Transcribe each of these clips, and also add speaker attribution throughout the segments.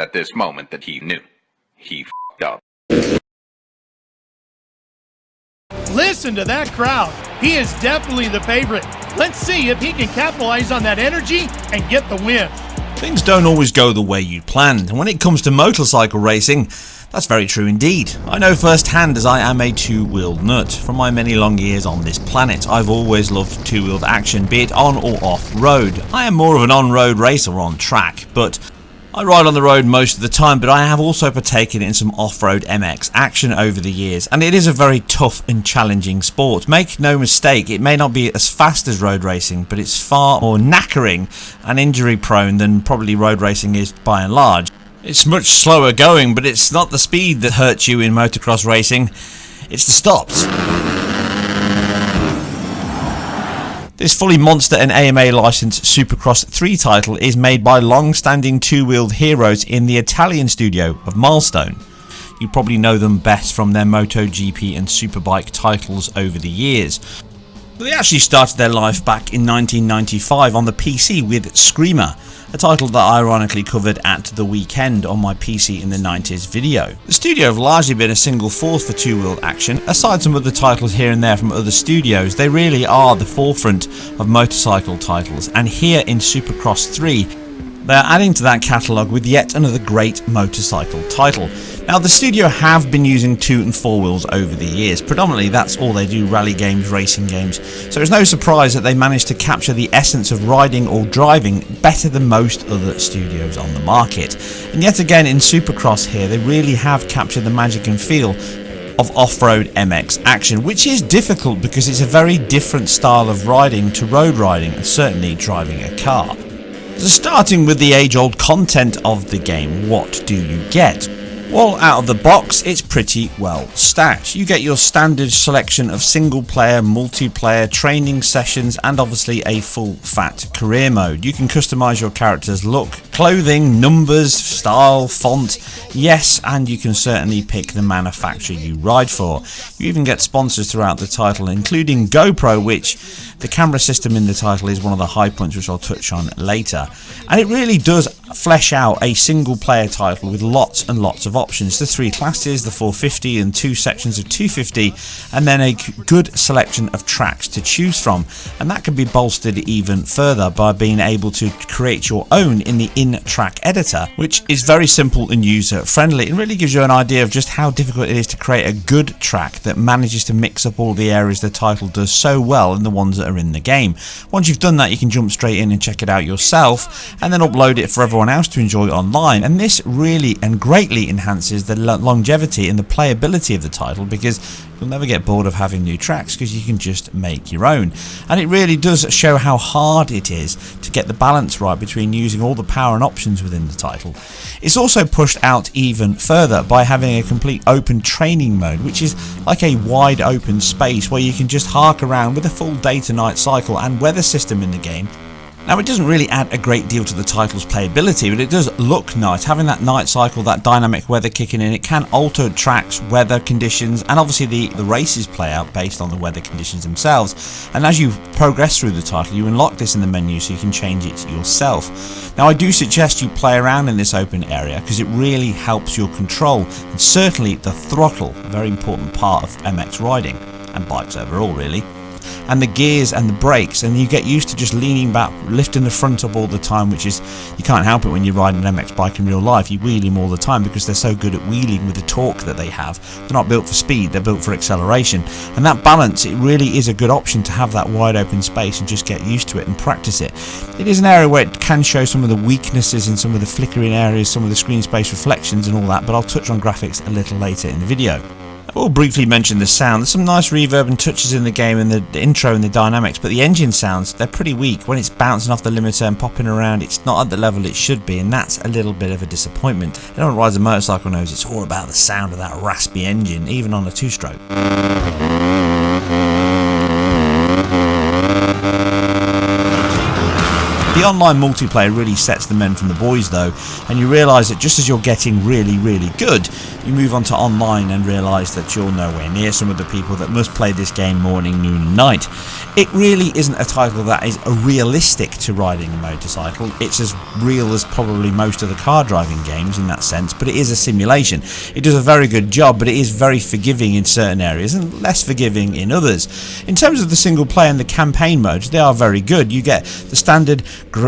Speaker 1: at this moment that he knew. He f***ed up.
Speaker 2: Listen to that crowd. He is definitely the favorite. Let's see if he can capitalize on that energy and get the win.
Speaker 3: Things don't always go the way you planned, and when it comes to motorcycle racing, that's very true indeed. I know firsthand, as I am a two-wheeled nut. From my many long years on this planet, I've always loved two-wheeled action, be it on or off-road. I am more of an on-road racer on track, but I ride on the road most of the time, but I have also partaken in some off-road MX action over the years, and it is a very tough and challenging sport. Make no mistake, it may not be as fast as road racing, but it's far more knackering and injury prone than probably road racing is by and large. It's much slower going, but it's not the speed that hurts you in motocross racing, it's the stops. This fully monster and AMA licensed Supercross 3 title is made by long-standing two-wheeled heroes in the Italian studio of Milestone. You probably know them best from their MotoGP and Superbike titles over the years. They actually started their life back in 1995 on the PC with Screamer, a title that I ironically covered at the weekend on my PC in the 90s video. The studio have largely been a single force for two-wheeled action. Aside some other titles here and there from other studios, they really are the forefront of motorcycle titles, and here in Supercross 3 they are adding to that catalogue with yet another great motorcycle title. Now, the studio have been using 2 and 4 wheels over the years. Predominantly that's all they do, rally games, racing games, so it's no surprise that they managed to capture the essence of riding or driving better than most other studios on the market. And yet again in Supercross here, they really have captured the magic and feel of off-road MX action, which is difficult because it's a very different style of riding to road riding and certainly driving a car. So starting with the age-old content of the game, what do you get? Well, out of the box, it's pretty well stacked. You get your standard selection of single-player, multiplayer, training sessions, and obviously a full-fat career mode. You can customise your character's look, clothing, numbers, style, font, yes, and you can certainly pick the manufacturer you ride for. You even get sponsors throughout the title, including GoPro, which the camera system in the title is one of the high points, which I'll touch on later. And it really does flesh out a single player title with lots and lots of options. The 3 classes, the 450 and 2 sections of 250, and then a good selection of tracks to choose from. And that can be bolstered even further by being able to create your own in the in-track editor, which is very simple and user friendly. It really gives you an idea of just how difficult it is to create a good track that manages to mix up all the areas the title does so well and the ones that are in the game. Once you've done that, you can jump straight in and check it out yourself and then upload it for everyone else to enjoy online. And this really and greatly enhances the longevity and the playability of the title, because you'll never get bored of having new tracks because you can just make your own. And it really does show how hard it is to get the balance right between using all the power and options within the title. It's also pushed out even further by having a complete open training mode, which is like a wide open space where you can just hark around with a full day to night cycle and weather system in the game. Now, it doesn't really add a great deal to the title's playability, but it does look nice. Having that night cycle, that dynamic weather kicking in, it can alter tracks, weather conditions, and obviously the races play out based on the weather conditions themselves. And as you progress through the title, you unlock this in the menu so you can change it yourself. Now, I do suggest you play around in this open area because it really helps your control, and certainly the throttle, a very important part of MX riding, and bikes overall really. And the gears and the brakes, and you get used to just leaning back, lifting the front up all the time, which is, you can't help it when you ride an MX bike in real life. You wheel them all the time because they're so good at wheeling with the torque that they have. They're not built for speed, they're built for acceleration. And that balance, it really is a good option to have that wide open space and just get used to it and practice it. It is an area where it can show some of the weaknesses in some of the flickering areas, some of the screen space reflections and all that, but I'll touch on graphics a little later in the video. I will briefly mention the sound. There's some nice reverb and touches in the game and the intro and the dynamics, but the engine sounds, they're pretty weak. When it's bouncing off the limiter and popping around, it's not at the level it should be, and that's a little bit of a disappointment. Anyone who rides a motorcycle knows it's all about the sound of that raspy engine, even on a 2-stroke. The online multiplayer really sets the men from the boys though, and you realise that just as you're getting really, really good, you move on to online and realise that you're nowhere near some of the people that must play this game morning, noon and night. It really isn't a title that is realistic to riding a motorcycle. It's as real as probably most of the car driving games in that sense, but it is a simulation. It does a very good job, but it is very forgiving in certain areas and less forgiving in others. In terms of the single player and the campaign modes, they are very good. You get the standard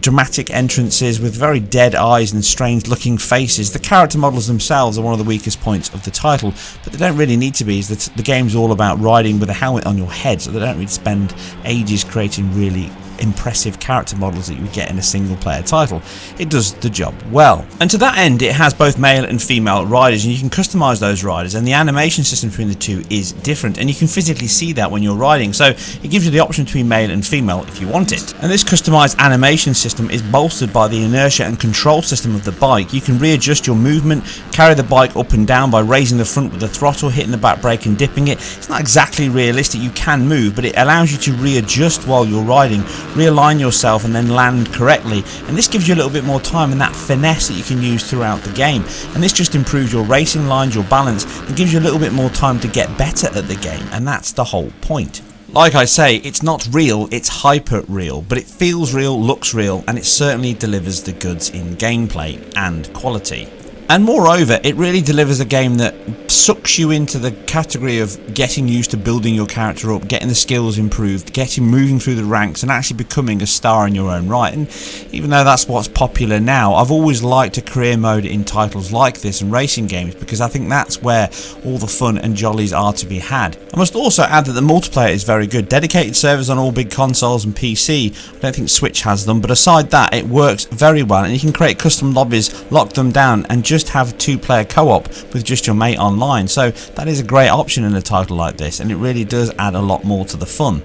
Speaker 3: dramatic entrances with very dead eyes and strange looking faces. The character models themselves are one of the weakest points of the title, but they don't really need to be, as the game's all about riding with a helmet on your head, so they don't really spend ages creating really impressive character models that you would get in a single player title. It does the job well. And to that end, it has both male and female riders, and you can customize those riders, and the animation system between the two is different, and you can physically see that when you're riding, so it gives you the option between male and female if you want it. And this customized animation system is bolstered by the inertia and control system of the bike. You can readjust your movement, carry the bike up and down by raising the front with the throttle, hitting the back brake and dipping it. It's not exactly realistic, you can move, but it allows you to readjust while you're riding, realign yourself and then land correctly, and this gives you a little bit more time and that finesse that you can use throughout the game, and this just improves your racing lines, your balance, and gives you a little bit more time to get better at the game, and that's the whole point. Like I say, it's not real, it's hyper real, but it feels real, looks real, and it certainly delivers the goods in gameplay and quality. And moreover, it really delivers a game that sucks you into the category of getting used to building your character up, getting the skills improved, moving through the ranks and actually becoming a star in your own right. And even though that's what's popular now, I've always liked a career mode in titles like this and racing games, because I think that's where all the fun and jollies are to be had. I must also add that the multiplayer is very good. Dedicated servers on all big consoles and PC. I don't think Switch has them, but aside that, it works very well, and you can create custom lobbies, lock them down, and just have two-player co-op with just your mate online. So that is a great option in a title like this, and it really does add a lot more to the fun.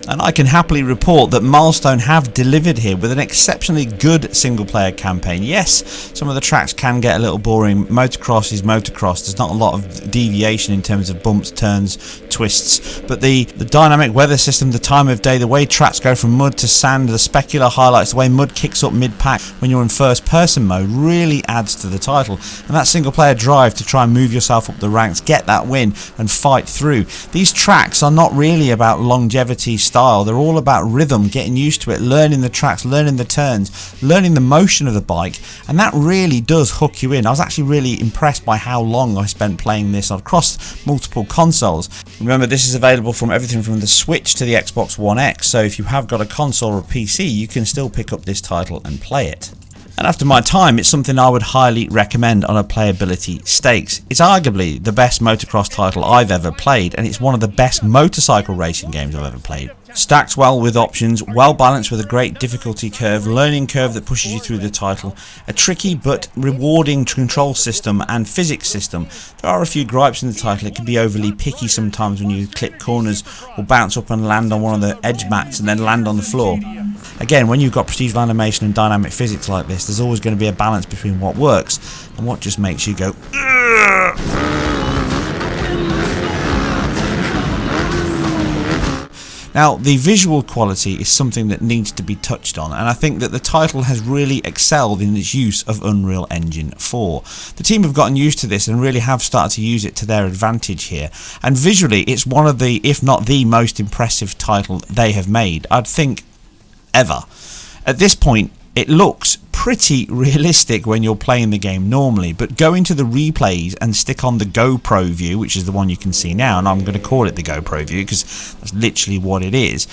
Speaker 3: And I can happily report that Milestone have delivered here with an exceptionally good single player campaign. Yes, some of the tracks can get a little boring. Motocross is motocross. There's not a lot of deviation in terms of bumps, turns, twists, but the dynamic weather system, the time of day, the way tracks go from mud to sand, the specular highlights, the way mud kicks up mid-pack when you're in first person mode really adds to the title. And that single player drive to try and move yourself up the ranks, get that win and fight through. These tracks are not really about longevity style, they're all about rhythm, getting used to it, learning the tracks, learning the turns, learning the motion of the bike, and that really does hook you in. I was actually really impressed by how long I spent playing this across multiple consoles. Remember, this is available from everything from the Switch to the Xbox One X, so if you have got a console or a PC, you can still pick up this title and play it. And after my time, it's something I would highly recommend on a playability stakes. It's arguably the best motocross title I've ever played, and it's one of the best motorcycle racing games I've ever played. Stacked well with options, well balanced with a great difficulty curve, learning curve that pushes you through the title, a tricky but rewarding control system and physics system. There are a few gripes in the title. It can be overly picky sometimes when you clip corners or bounce up and land on one of the edge mats and then land on the floor. Again, when you've got procedural animation and dynamic physics like this, there's always going to be a balance between what works and what just makes you go "Ugh." Now, the visual quality is something that needs to be touched on, and I think that the title has really excelled in its use of Unreal Engine 4. The team have gotten used to this and really have started to use it to their advantage here, and visually it's one of the, if not the most impressive title they have made, I'd think, ever. At this point, it looks pretty realistic when you're playing the game normally, but go into the replays and stick on the GoPro view, which is the one you can see now, and I'm going to call it the GoPro view because that's literally what it is.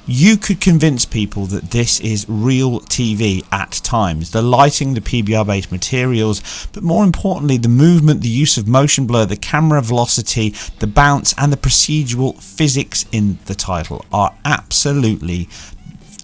Speaker 3: You could convince people that this is real TV at times. The lighting, the PBR based materials, but more importantly the movement, the use of motion blur, the camera velocity, the bounce and the procedural physics in the title are absolutely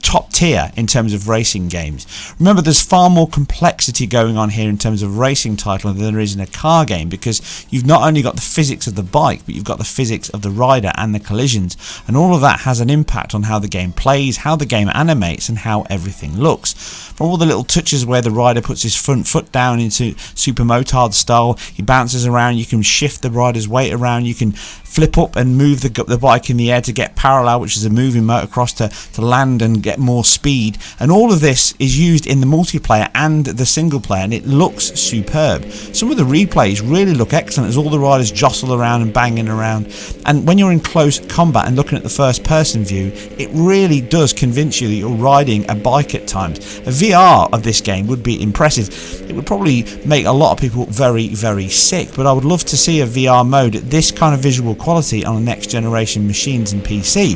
Speaker 3: top tier in terms of racing games. Remember, there's far more complexity going on here in terms of racing title than there is in a car game, because you've not only got the physics of the bike, but you've got the physics of the rider and the collisions, and all of that has an impact on how the game plays, how the game animates, and how everything looks. From all the little touches where the rider puts his front foot down into super motard style, he bounces around, you can shift the rider's weight around, you can flip up and move the bike in the air to get parallel, which is a move in motocross to land and get more more speed, and all of this is used in the multiplayer and the single player, and it looks superb. Some of the replays really look excellent as all the riders jostle around and banging around, and when you're in close combat and looking at the first person view, it really does convince you that you're riding a bike at times. A VR of this game would be impressive. It would probably make a lot of people very, very sick, but I would love to see a VR mode at this kind of visual quality on the next generation machines and PC.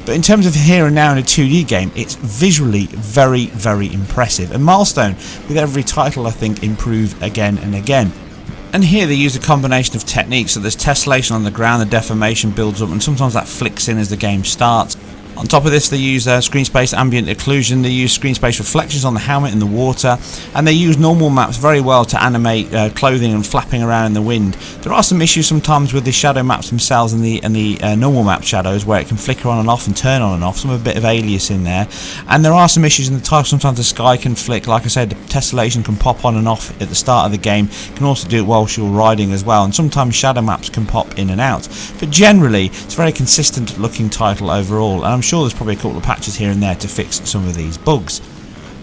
Speaker 3: But in terms of here and now in a 2D game, it's visually very, very impressive. And Milestone, with every title, I think, improve again and again. And here they use a combination of techniques, so there's tessellation on the ground, the deformation builds up, and sometimes that flicks in as the game starts. On top of this, they use screen space ambient occlusion, they use screen space reflections on the helmet and the water, and they use normal maps very well to animate clothing and flapping around in the wind. There are some issues sometimes with the shadow maps themselves and the normal map shadows, where it can flicker on and off and turn on and off, some a bit of alias in there. And there are some issues in the title, sometimes the sky can flick, like I said, the tessellation can pop on and off at the start of the game, you can also do it whilst you're riding as well, and sometimes shadow maps can pop in and out. But generally, it's a very consistent looking title overall, and I'm sure there's probably a couple of patches here and there to fix some of these bugs.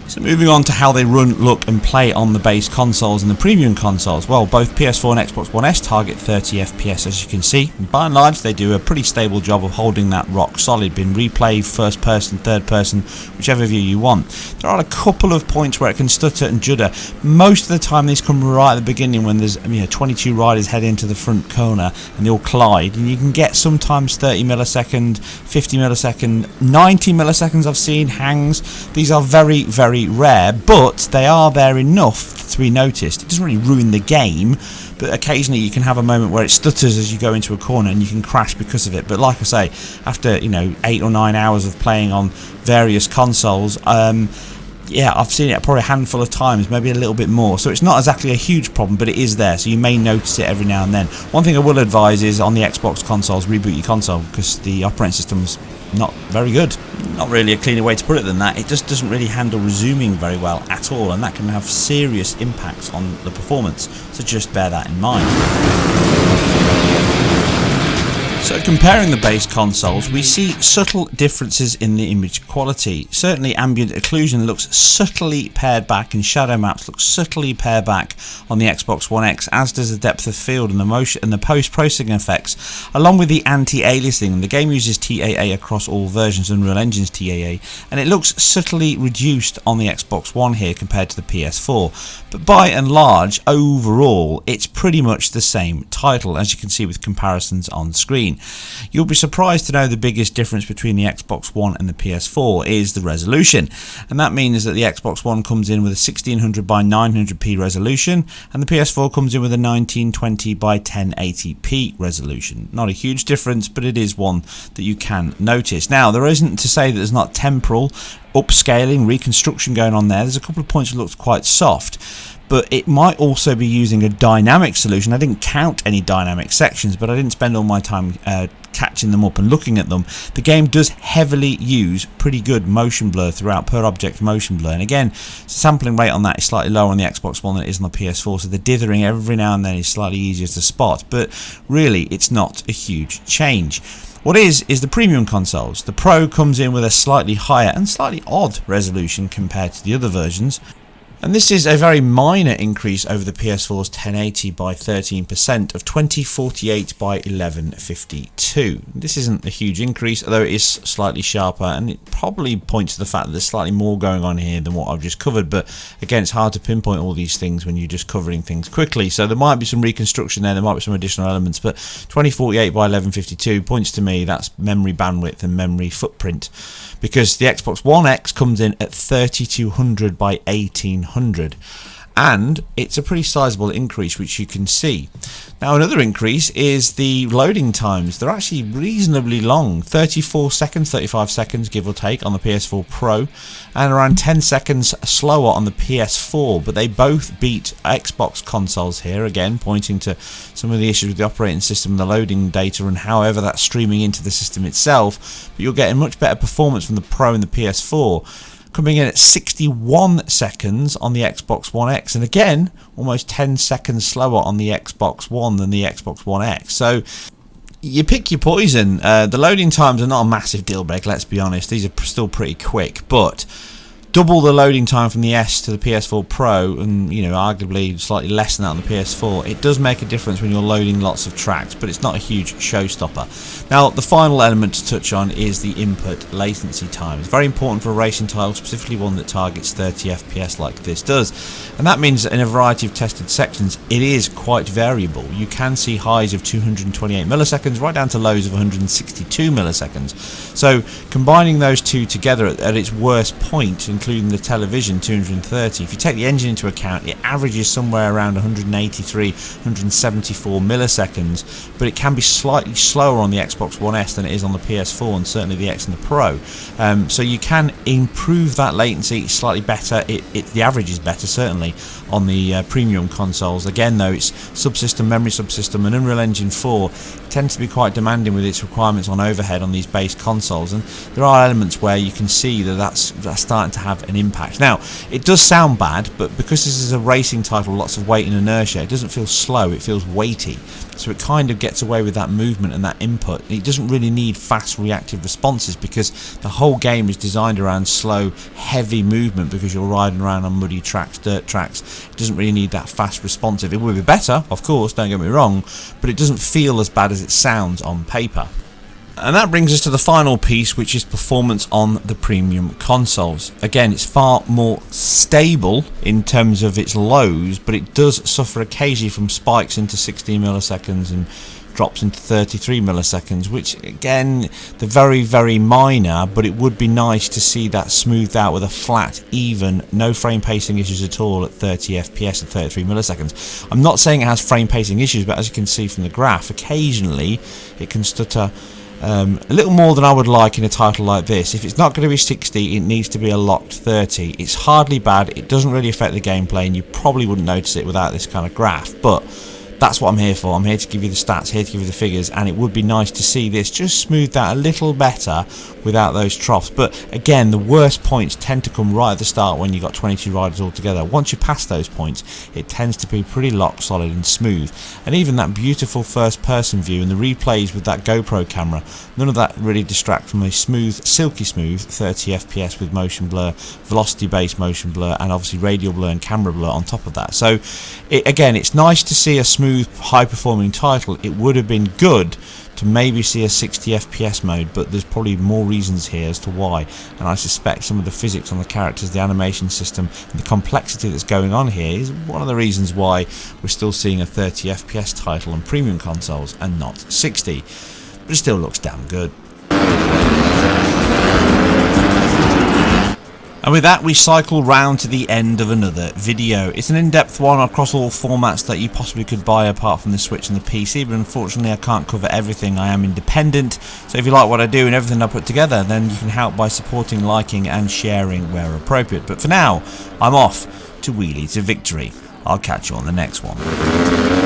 Speaker 3: So moving on to how they run, look and play on the base consoles and the premium consoles. Well, both PS4 and Xbox One S target 30 FPS, as you can see, and by and large they do a pretty stable job of holding that rock solid, being replay, first person, third person, whichever view you want. There are a couple of points where it can stutter and judder. Most of the time these come right at the beginning when there's 22 riders head into the front corner and they all collide, and you can get sometimes 30 millisecond, 50 millisecond, 90 milliseconds I've seen hangs. These are very, very rare, but they are there enough to be noticed. It doesn't really ruin the game, but occasionally you can have a moment where it stutters as you go into a corner and you can crash because of it. But like I say, after 8 or 9 hours of playing on various consoles, yeah, I've seen it probably a handful of times, maybe a little bit more, so it's not exactly a huge problem, but it is there, so you may notice it every now and then. One thing I will advise is on the Xbox consoles, reboot your console, because the operating system's not very good. Not really a cleaner way to put it than that. It just doesn't really handle resuming very well at all, and that can have serious impacts on the performance, so just bear that in mind. So comparing the base consoles, we see subtle differences in the image quality. Certainly ambient occlusion looks subtly pared back, and shadow maps look subtly pared back on the Xbox One X, as does the depth of field and the motion and the post-processing effects, along with the anti-aliasing. The game uses TAA across all versions, Unreal Engine's TAA, and it looks subtly reduced on the Xbox One here compared to the PS4. But by and large, overall, it's pretty much the same title, as you can see with comparisons on screen. You'll be surprised to know the biggest difference between the Xbox One and the PS4 is the resolution, and that means that the Xbox One comes in with a 1600 by 900p resolution, and the PS4 comes in with a 1920 by 1080p resolution. Not a huge difference, but it is one that you can notice. Now, there isn't to say that there's not temporal upscaling, reconstruction going on there. There's a couple of points that look quite soft, but it might also be using a dynamic solution. I didn't count any dynamic sections, but I didn't spend all my time catching them up and looking at them. The game does heavily use pretty good motion blur throughout, per object motion blur, and again, sampling rate on that is slightly lower on the Xbox One than it is on the PS4, so the dithering every now and then is slightly easier to spot, but really it's not a huge change. What is the premium consoles. The Pro comes in with a slightly higher and slightly odd resolution compared to the other versions. And this is a very minor increase over the PS4's 1080 by 13% of 2048 by 1152. This isn't a huge increase, although it is slightly sharper, and it probably points to the fact that there's slightly more going on here than what I've just covered. But again, it's hard to pinpoint all these things when you're just covering things quickly, so there might be some reconstruction there might be some additional elements, but 2048 by 1152 points to me that's memory bandwidth and memory footprint, because the Xbox One X comes in at 3200 by 1800, and it's a pretty sizable increase, which you can see. Now, another increase is the loading times. They're actually reasonably long, 34 seconds, 35 seconds give or take on the PS4 Pro, and around 10 seconds slower on the PS4, but they both beat Xbox consoles here, again pointing to some of the issues with the operating system and the loading data and however that's streaming into the system itself, but you're getting much better performance from the Pro and the PS4, coming in at 61 seconds on the Xbox One X, and again almost 10 seconds slower on the Xbox One than the Xbox One X. So You pick your poison. The loading times are not a massive deal breaker, let's be honest. These are still pretty quick, but double the loading time from the S to the PS4 Pro, and arguably slightly less than that on the PS4. It does make a difference when you're loading lots of tracks, but it's not a huge showstopper. Now, the final element to touch on is the input latency time. It's very important for a racing title, specifically one that targets 30 FPS like this does, and that means that in a variety of tested sections it is quite variable. You can see highs of 228 milliseconds right down to lows of 162 milliseconds. So combining those two together at its worst point, including the television 230, if you take the engine into account, it averages somewhere around 183, 174 milliseconds, but it can be slightly slower on the Xbox One S than it is on the PS4 and certainly the X and the Pro. So you can improve that latency slightly better. The average is better certainly on the premium consoles. Again though, it's subsystem, memory subsystem, and Unreal Engine 4 tends to be quite demanding with its requirements on overhead on these base consoles, and there are elements where you can see that's starting to have an impact. Now, it does sound bad, but because this is a racing title, lots of weight and inertia, it doesn't feel slow, it feels weighty. So it kind of gets away with that movement and that input. It doesn't really need fast reactive responses because the whole game is designed around slow, heavy movement because you're riding around on muddy tracks, dirt tracks. It doesn't really need that fast responsive. It would be better, of course, don't get me wrong, but it doesn't feel as bad as it sounds on paper. And that brings us to the final piece, which is performance on the premium consoles. Again, it's far more stable in terms of its lows, but it does suffer occasionally from spikes into 60 milliseconds and drops into 33 milliseconds, which again, they're very, very minor, but it would be nice to see that smoothed out with a flat, even, no frame pacing issues at all at 30 FPS at 33 milliseconds. I'm not saying it has frame pacing issues, but as you can see from the graph, occasionally it can stutter a little more than I would like in a title like this. If it's not going to be 60, it needs to be a locked 30. It's hardly bad, it doesn't really affect the gameplay, and you probably wouldn't notice it without this kind of graph, but that's what I'm here for. I'm here to give you the stats, here to give you the figures, and it would be nice to see this just smoothed out a little better without those troughs. But again, the worst points tend to come right at the start when you've got 22 riders all together. Once you pass those points, it tends to be pretty lock solid and smooth. And even that beautiful first person view and the replays with that GoPro camera, none of that really distracts from a smooth, silky smooth 30 FPS with motion blur, velocity based motion blur, and obviously radial blur and camera blur on top of that. So again, it's nice to see a smooth, high performing title. It would have been good to maybe see a 60 FPS mode, but there's probably more reasons here as to why, and I suspect some of the physics on the characters, the animation system, and the complexity that's going on here is one of the reasons why we're still seeing a 30 FPS title on premium consoles and not 60, but it still looks damn good. And with that, we cycle round to the end of another video. It's an in-depth one across all formats that you possibly could buy apart from the Switch and the PC, but unfortunately I can't cover everything. I am independent, so if you like what I do and everything I put together, then you can help by supporting, liking and sharing where appropriate. But for now, I'm off to wheelie to victory. I'll catch you on the next one.